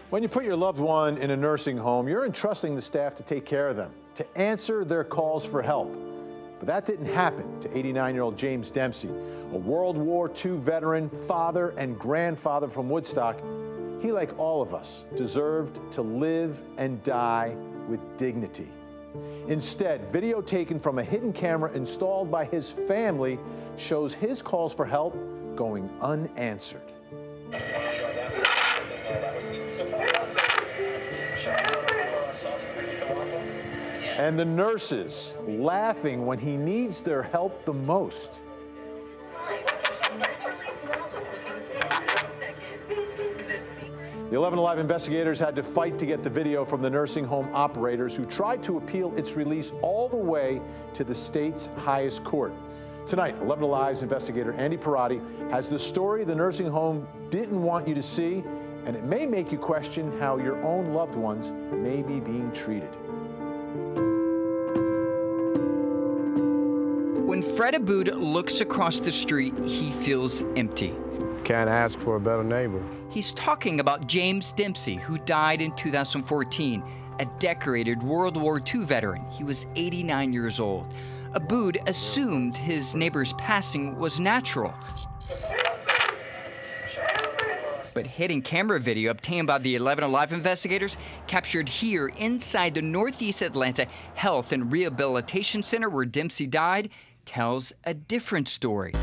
When you put your loved one in a nursing home, you're entrusting the staff to take care of them, to answer their calls for help. But that didn't happen to 89-year-old James Dempsey, a World War II veteran, father and grandfather from Woodstock. He, like all of us, deserved to live and die with dignity. Instead, video taken from a hidden camera installed by his family shows his calls for help going unanswered. And the nurses laughing when he needs their help the most. The 11 Alive investigators had to fight to get the video from the nursing home operators who tried to appeal its release all the way to the state's highest court. Tonight, 11 Alive's investigator Andy Parati has the story the nursing home didn't want you to see, and it may make you question how your own loved ones may be being treated. When Fred Aboud looks across the street, he feels empty. Can't ask for a better neighbor. He's talking about James Dempsey, who died in 2014, a decorated World War II veteran. He was 89 years old. Aboud assumed his neighbor's passing was natural. But hidden camera video obtained by the 11 Alive investigators captured here inside the Northeast Atlanta Health and Rehabilitation Center where Dempsey died tells a different story.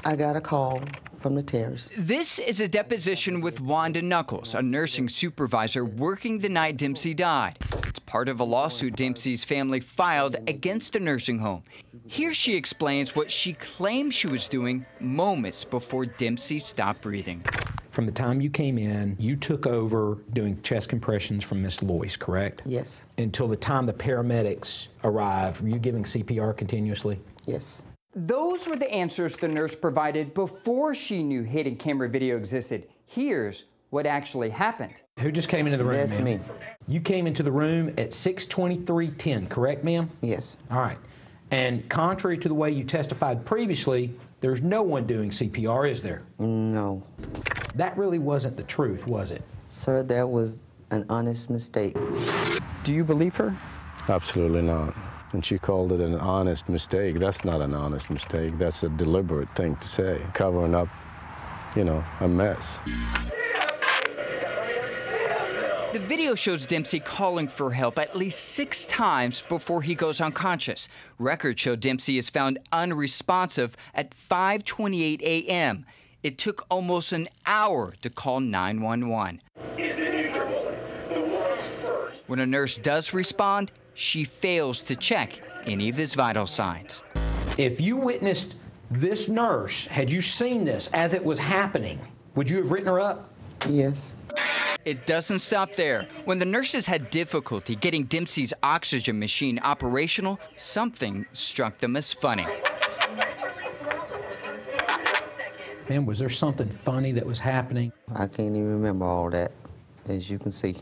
I got a call from the terrace. This is a deposition with Wanda Knuckles, a nursing supervisor working the night Dempsey died. It's part of a lawsuit Dempsey's family filed against the nursing home. Here she explains what she claims she was doing moments before Dempsey stopped breathing. From the time you came in, you took over doing chest compressions from Miss Loyce, correct? Yes. Until the time the paramedics arrived, were you giving CPR continuously? Yes. Those were the answers the nurse provided before she knew hidden camera video existed. Here's what actually happened. Who just came into the room, That's ma'am? me. You came into the room at 6:23:10, correct, ma'am? Yes. All right. And contrary to the way you testified previously, there's no one doing CPR, is there? No. That really wasn't the truth, was it? Sir, that was an honest mistake. Do you believe her? Absolutely not. And she called it an honest mistake. That's not an honest mistake. That's a deliberate thing to say, covering up, you know, a mess. The video shows Dempsey calling for help at least 6 times before he goes unconscious. Records show Dempsey is found unresponsive at 5:28 a.m. It took almost an hour to call 911. When a nurse does respond, she fails to check any of his vital signs. If you witnessed this nurse, had you seen this as it was happening, would you have written her up? Yes. It doesn't stop there. When the nurses had difficulty getting Dempsey's oxygen machine operational, something struck them as funny. Man, was there something funny that was happening? I can't even remember all that, as you can see.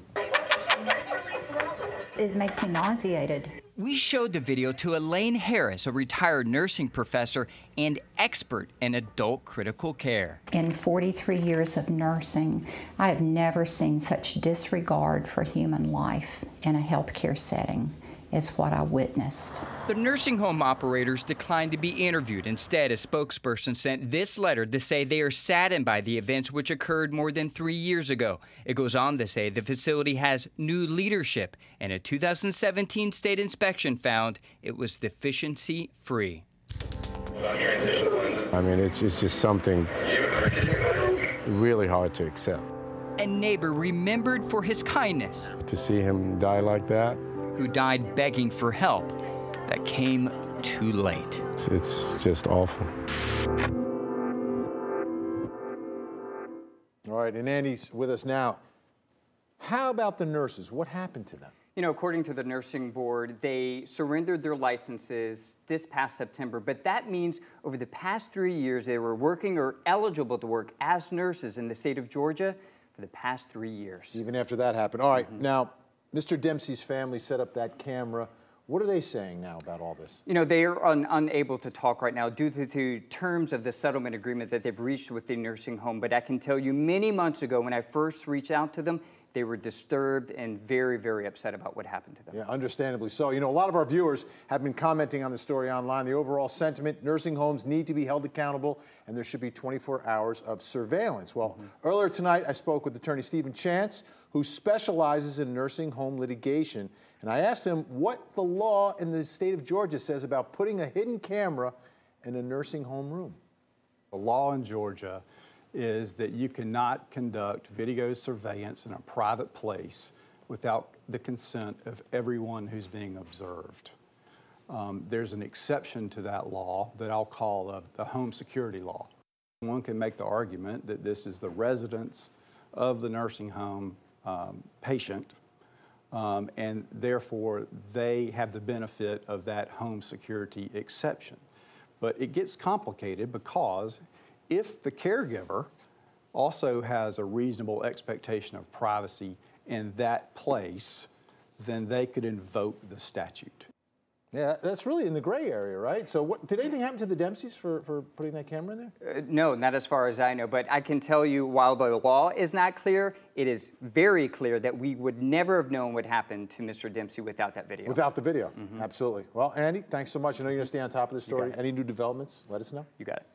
It makes me nauseated. We showed the video to Elaine Harris, a retired nursing professor and expert in adult critical care. In 43 years of nursing, I have never seen such disregard for human life in a healthcare setting as what I witnessed. The nursing home operators declined to be interviewed. Instead, a spokesperson sent this letter to say they are saddened by the events which occurred more than 3 years ago. It goes on to say the facility has new leadership, and a 2017 state inspection found it was deficiency-free. I mean, it's just something really hard to accept. A neighbor remembered for his kindness, To see him die like that, who died begging for help that came too late. it's just awful. All right, and Andy's with us now. How about the nurses? What happened to them? You know, according to the nursing board, they surrendered their licenses this past September, but that means over the past 3 years, they were working or eligible to work as nurses in the state of Georgia for the past 3 years. Even after that happened. All right, now, Mr. Dempsey's family set up that camera. What are they saying now about all this? You know, they are unable to talk right now due to terms of the settlement agreement that they've reached with the nursing home. But I can tell you many months ago when I first reached out to them, They were disturbed and very, very upset about what happened to them. Yeah, understandably so. You know, a lot of our viewers have been commenting on the story online. The overall sentiment, nursing homes need to be held accountable, and there should be 24 hours of surveillance. Well, earlier tonight, I spoke with attorney Stephen Chance, who specializes in nursing home litigation, and I asked him what the law in the state of Georgia says about putting a hidden camera in a nursing home room. The law in Georgia is that you cannot conduct video surveillance in a private place without the consent of everyone who's being observed. There's an exception to that law that I'll call the home security law. One can make the argument that this is the residence of the nursing home patient, and therefore they have the benefit of that home security exception. But it gets complicated because if the caregiver also has a reasonable expectation of privacy in that place, then they could invoke the statute. Yeah, that's really in the gray area, right? So what, did anything happen to the Dempseys for putting that camera in there? No, not as far as I know, but I can tell you while the law is not clear, it is very clear that we would never have known what happened to Mr. Dempsey without that video. Without the video, absolutely. Well, Andy, thanks so much. I know you're going to stay on top of the story. Any new developments, let us know. You got it.